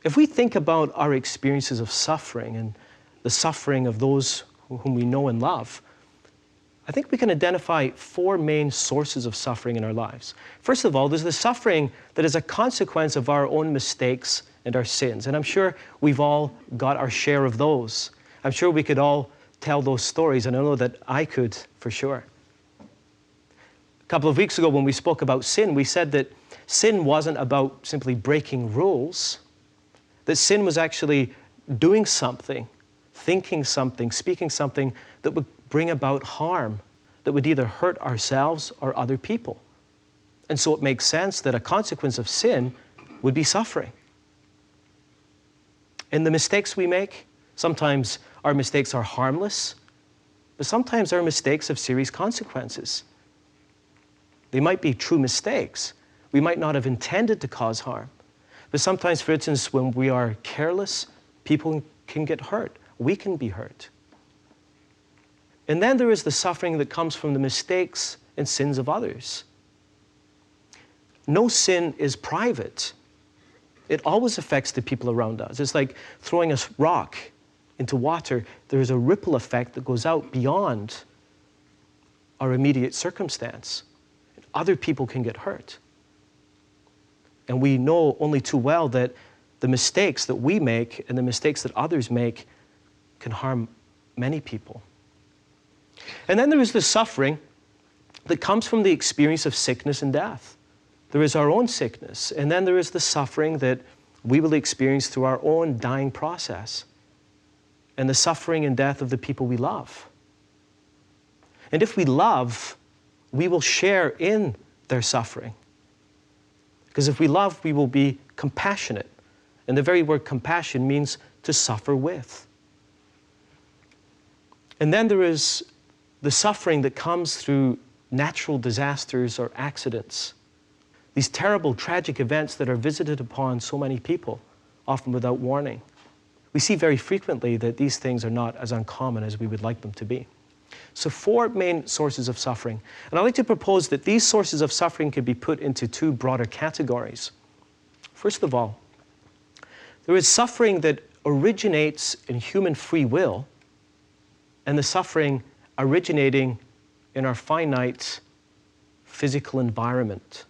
If we think about our experiences of suffering and the suffering of those whom we know and love, I think we can identify four main sources of suffering in our lives. First of all, there's the suffering that is a consequence of our own mistakes and our sins. And I'm sure we've all got our share of those. I'm sure we could all tell those stories, and I know that I could for sure. A couple of weeks ago when we spoke about sin, we said that sin wasn't about simply breaking rules, that sin was actually doing something, thinking something, speaking something that would bring about harm, that would either hurt ourselves or other people. And so it makes sense that a consequence of sin would be suffering. In the mistakes we make, sometimes our mistakes are harmless, but sometimes our mistakes have serious consequences. They might be true mistakes. We might not have intended to cause harm. But sometimes, for instance, when we are careless, people can get hurt. We can be hurt. And then there is the suffering that comes from the mistakes and sins of others. No sin is private. It always affects the people around us. It's like throwing a rock into water. There is a ripple effect that goes out beyond our immediate circumstance. Other people can get hurt. And we know only too well that the mistakes that we make and the mistakes that others make can harm many people. And then there is the suffering that comes from the experience of sickness and death. There is our own sickness, and then there is the suffering that we will experience through our own dying process and the suffering and death of the people we love. And if we love, we will share in their suffering. Because if we love, we will be compassionate. And the very word compassion means to suffer with. And then there is the suffering that comes through natural disasters or accidents. These terrible, tragic events that are visited upon so many people, often without warning. We see very frequently that these things are not as uncommon as we would like them to be. So four main sources of suffering. And I'd like to propose that these sources of suffering could be put into two broader categories. First of all, there is suffering that originates in human free will, and the suffering originating in our finite physical environment.